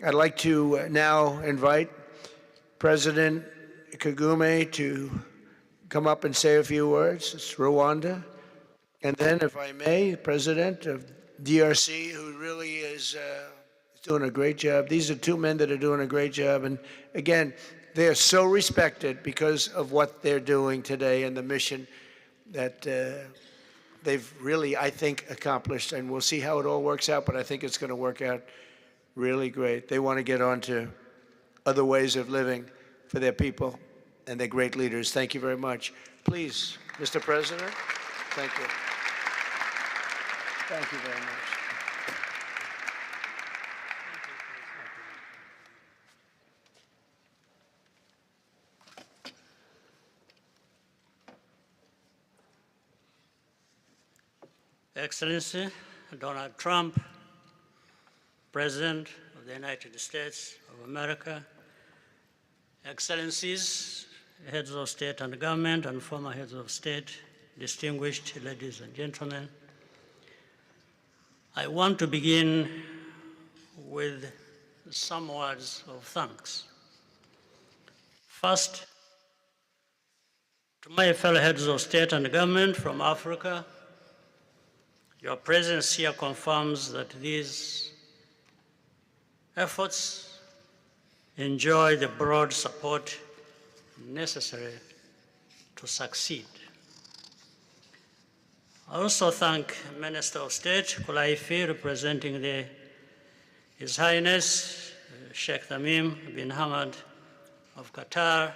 I'd like to now invite President Kagame to come up and say a few words. It's Rwanda. And then, if I may, the President of DRC, who really is doing a great job. These are two men that are doing a great job. And again, they are so respected because of what they're doing today and the mission that they've really, I think, accomplished. And we'll see how it all works out, but I think it's going to work out really great. They want to get on to other ways of living for their people, and they're great leaders. Thank you very much. Please, Mr. President. Thank you. Thank you very much. Excellency Donald Trump, President of the United States of America, Excellencies, heads of state and government, and former heads of state, distinguished ladies and gentlemen, I want to begin with some words of thanks. First, to my fellow heads of state and government from Africa, your presence here confirms that these efforts enjoy the broad support necessary to succeed. I also thank Minister of State Kulaifi, representing His Highness Sheikh Tamim bin Hamad of Qatar.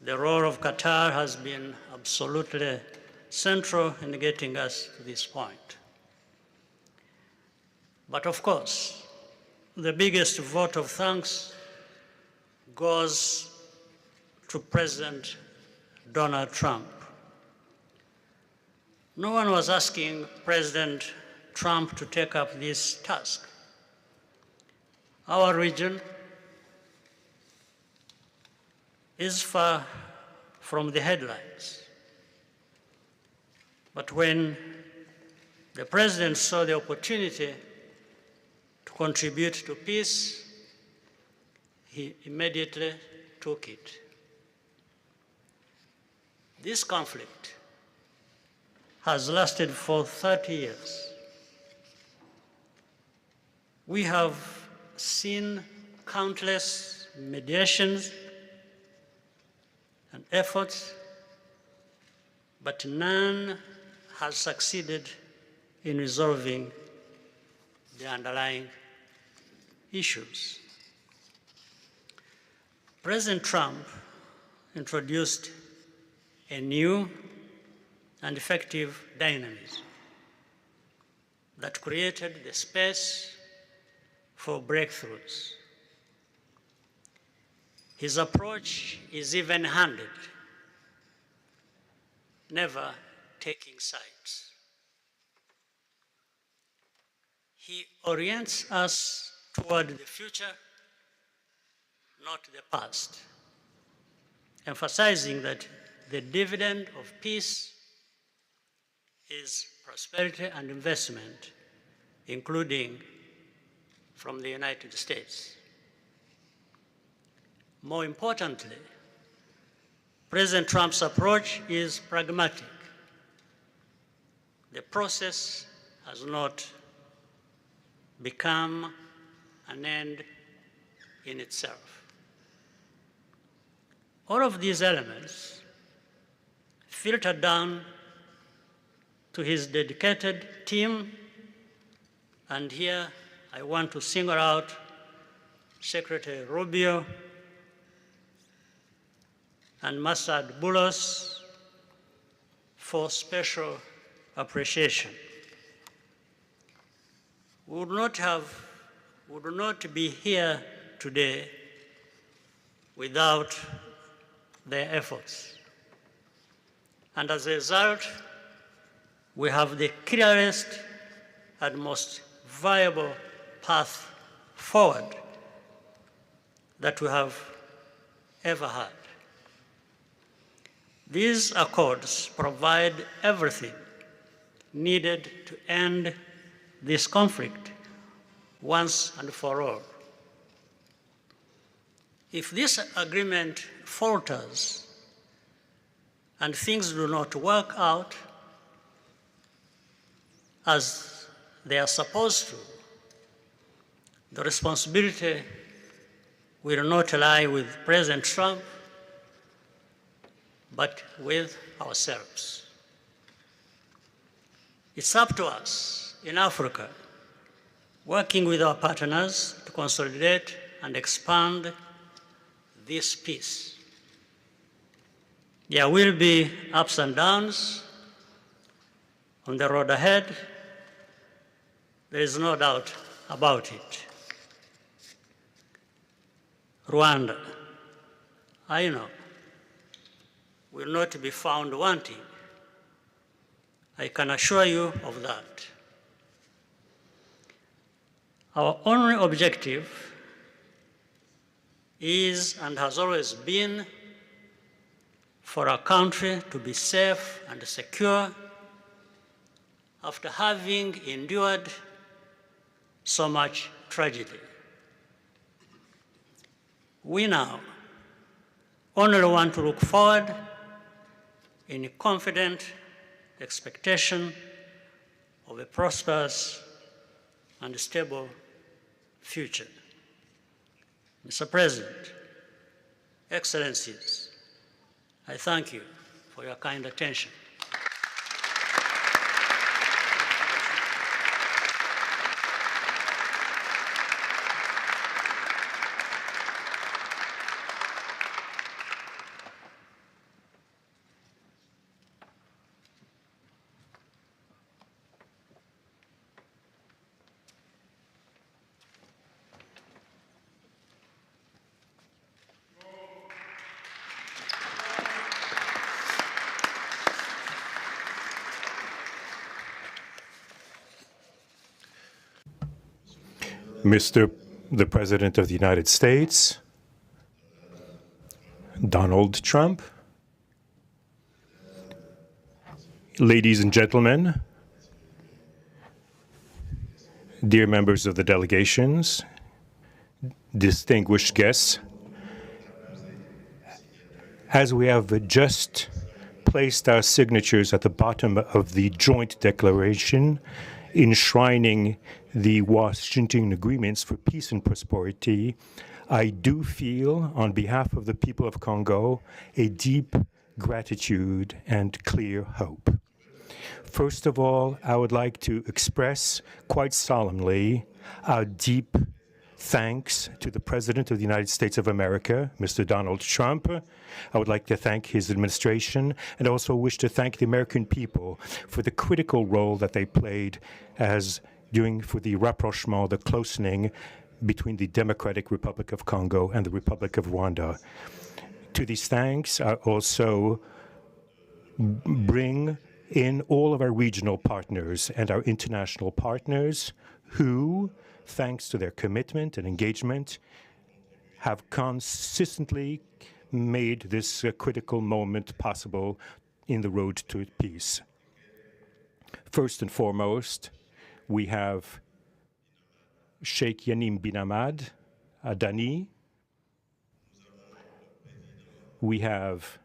The role of Qatar has been absolutely central in getting us to this point. But of course, the biggest vote of thanks goes to President Donald Trump. No one was asking President Trump to take up this task. Our region is far from the headlines. But when the President saw the opportunity to contribute to peace, he immediately took it. This conflict has lasted for 30 years. We have seen countless mediations and efforts, but none has succeeded in resolving the underlying issues. President Trump introduced a new and effective dynamism that created the space for breakthroughs. His approach is even-handed, never taking sides. He orients us toward the future, not the past, emphasizing that the dividend of peace is prosperity and investment, including from the United States. More importantly, President Trump's approach is pragmatic. The process has not become an end in itself. All of these elements filter down to his dedicated team, and here I want to single out Secretary Rubio and Masad Boulos for special appreciation. We would not be here today without their efforts. And as a result, we have the clearest and most viable path forward that we have ever had. These accords provide everything needed to end this conflict once and for all. If this agreement falters and things do not work out as they are supposed to, the responsibility will not lie with President Trump, but with ourselves. It's up to us in Africa, working with our partners to consolidate and expand this peace. There will be ups and downs on the road ahead. There is no doubt about it. Rwanda, I know, will not be found wanting. I can assure you of that. Our only objective is and has always been for our country to be safe and secure after having endured so much tragedy. We now only want to look forward in confident expectation of a prosperous and stable future. Mr. President, Excellencies, I thank you for your kind attention. Mr. the President of the United States, Donald Trump, ladies and gentlemen, dear members of the delegations, distinguished guests, as we have just placed our signatures at the bottom of the joint declaration enshrining the Washington agreements for peace and prosperity, I do feel, on behalf of the people of Congo, a deep gratitude and clear hope. First of all, I would like to express quite solemnly our deep thanks to the President of the United States of America, Mr. Donald Trump. I would like to thank his administration and also wish to thank the American people for the critical role that they played for the rapprochement, the closening between the Democratic Republic of Congo and the Republic of Rwanda. To these thanks, I also bring in all of our regional partners and our international partners who, thanks to their commitment and engagement, have consistently made this critical moment possible in the road to peace. First and foremost, we have Sheikh Yanim bin Ahmad Adani. We have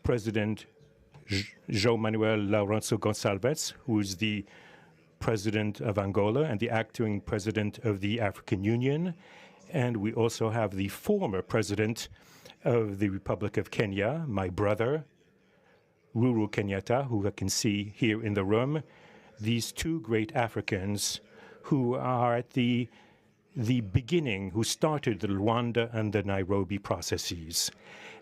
President João Manuel Lourenço Gonçalves, who is the President of Angola and the acting President of the African Union. And we also have the former President of the Republic of Kenya, my brother, Uhuru Kenyatta, who I can see here in the room. These two great Africans who are at the beginning, who started the Rwanda and the Nairobi processes.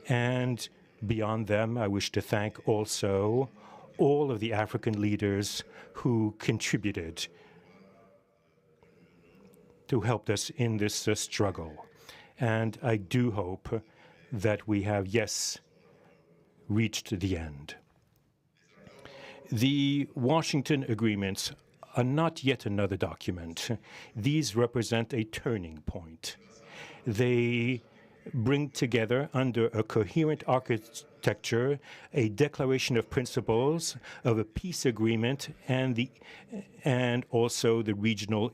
And beyond them, I wish to thank also all of the African leaders who contributed to help us in this struggle. And I do hope that we have, yes, reached the end. The Washington agreements are not yet another document. These represent a turning point. They bring together under a coherent architecture a declaration of principles of a peace agreement and also the regional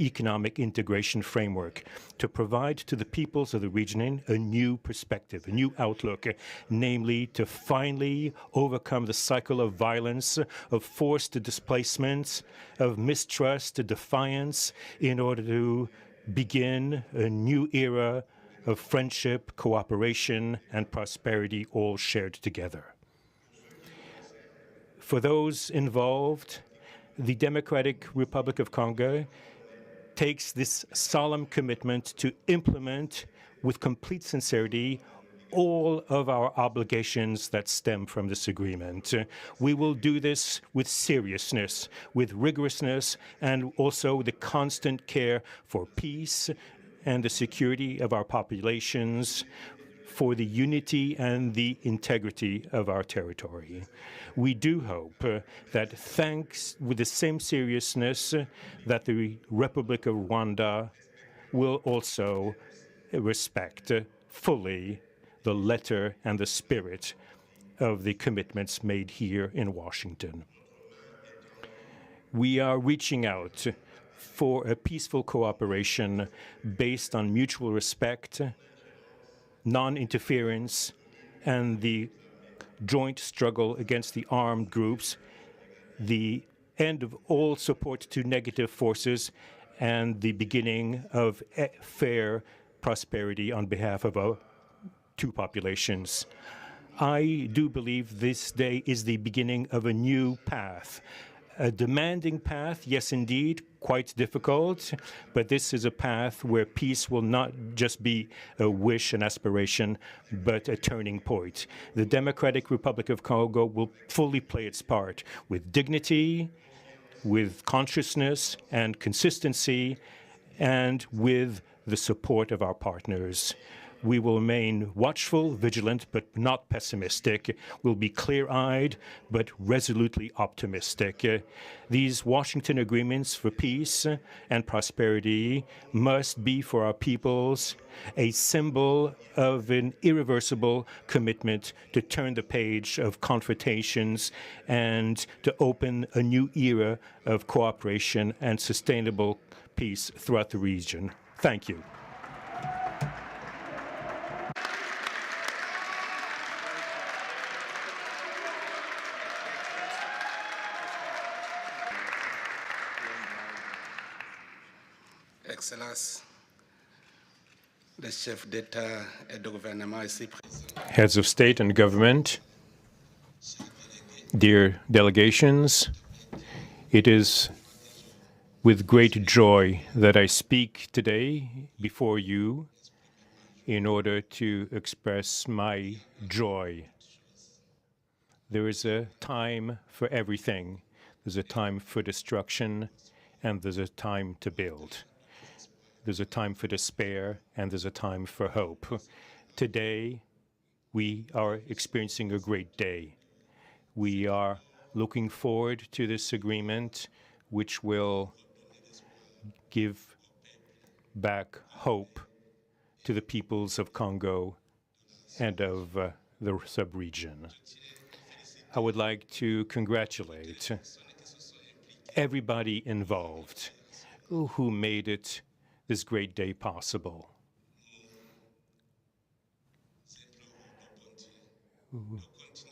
economic integration framework to provide to the peoples of the region a new perspective, a new outlook, namely to finally overcome the cycle of violence, of forced displacements, of mistrust, defiance, in order to begin a new era of friendship, cooperation, and prosperity, all shared together. For those involved, the Democratic Republic of Congo takes this solemn commitment to implement with complete sincerity all of our obligations that stem from this agreement. We will do this with seriousness, with rigorousness, and also the constant care for peace and the security of our populations, for the unity and the integrity of our territory. We do hope that thanks with the same seriousness that the Republic of Rwanda will also respect fully the letter and the spirit of the commitments made here in Washington. We are reaching out for a peaceful cooperation based on mutual respect, non-interference, and the joint struggle against the armed groups, the end of all support to negative forces, and the beginning of fair prosperity on behalf of our two populations. I do believe this day is the beginning of a new path. A demanding path, yes, indeed, quite difficult, but this is a path where peace will not just be a wish, an aspiration, but a turning point. The Democratic Republic of Congo will fully play its part with dignity, with consciousness and consistency, and with the support of our partners. We will remain watchful, vigilant, but not pessimistic. We'll be clear-eyed, but resolutely optimistic. These Washington agreements for peace and prosperity must be for our peoples a symbol of an irreversible commitment to turn the page of confrontations and to open a new era of cooperation and sustainable peace throughout the region. Thank you. Excellence, le chef d'État et de gouvernement ici présent. Heads of state and government, dear delegations, it is with great joy that I speak today before you in order to express my joy. There is a time for everything. There's a time for destruction, and there's a time to build. There's a time for despair, and there's a time for hope. Today, we are experiencing a great day. We are looking forward to this agreement, which will give back hope to the peoples of Congo and of the sub-region. I would like to congratulate everybody involved who made it this great day possible.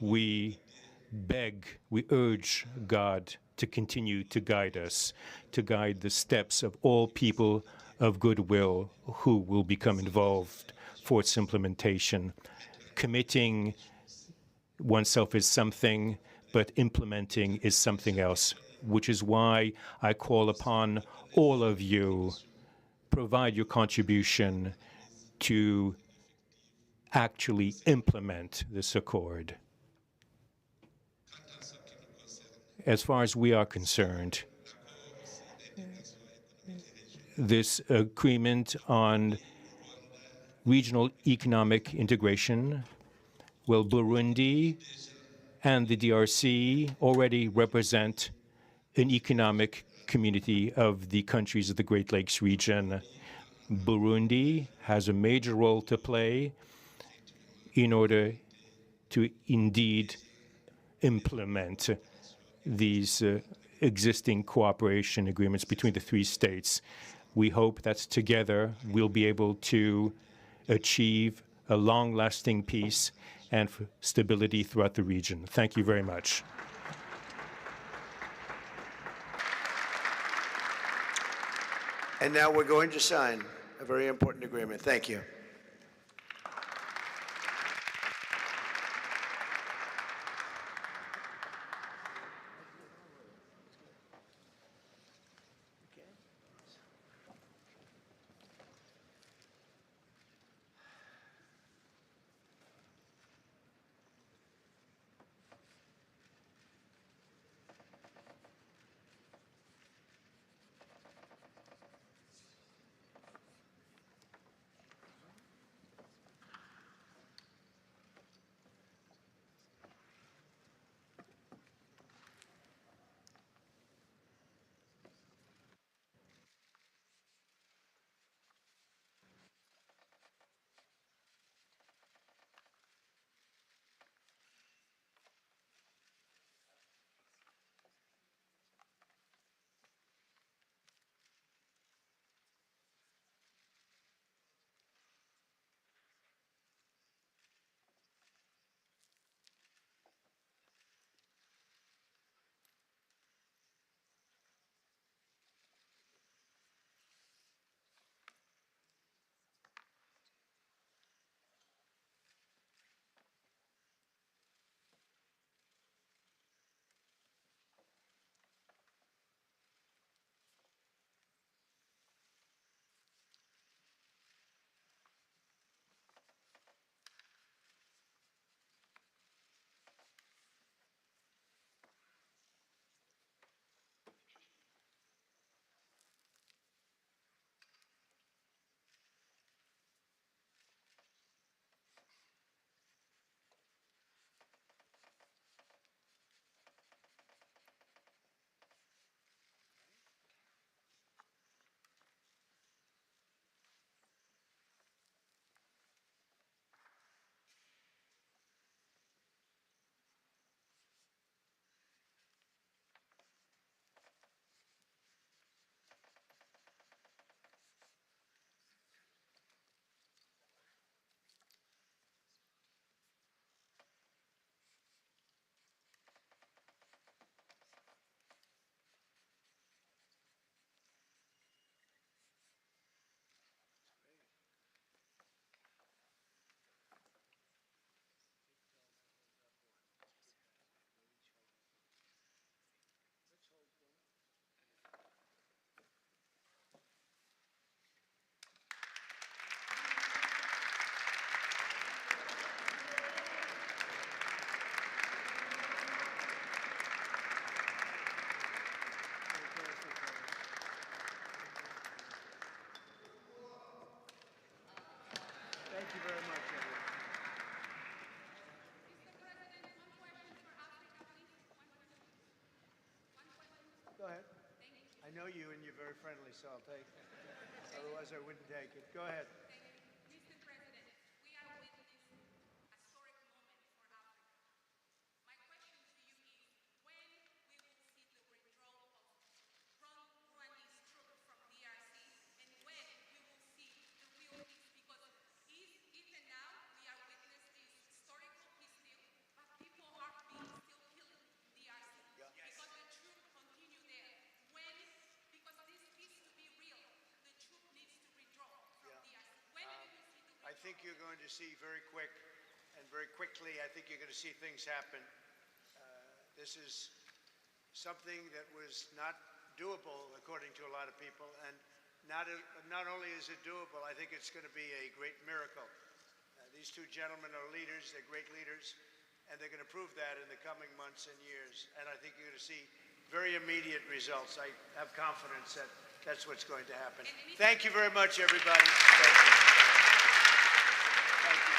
We beg, we urge God to continue to guide us, to guide the steps of all people of goodwill who will become involved for its implementation. Committing oneself is something, but implementing is something else, which is why I call upon all of you, provide your contribution to actually implement this accord. As far as we are concerned, this agreement on regional economic integration, well, Burundi and the DRC already represent an economic community of the countries of the Great Lakes region. Burundi has a major role to play in order to indeed implement these existing cooperation agreements between the three states. We hope that together we'll be able to achieve a long-lasting peace and stability throughout the region. Thank you very much. And now we're going to sign a very important agreement. Thank you. Thank you very much, everyone. Go ahead. I know you and you're very friendly, so I'll take it. Otherwise, I wouldn't take it. Go ahead. Mr. President, we are witnessing a historic moment for Africa. My question to you is, when we will see the withdrawal of Rwandese troops from DRC, and when we will see the real peace? Because even now, we are witnessing this historical peace deal, but people are being still killed in DRC because the troops continue there. When, because this peace to be real, the troop needs to withdraw from DRC. When we will see the I think you're going to see very quick and very quickly, I think you're going to see things happen. This is something that was not doable, according to a lot of people, and not only is it doable, I think it's going to be a great miracle. These two gentlemen are leaders, they're great leaders, and they're going to prove that in the coming months and years. And I think you're going to see very immediate results. I have confidence that that's what's going to happen. Thank you very much, everybody. Thank you. Thank you.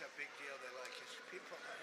a big deal. They like his people.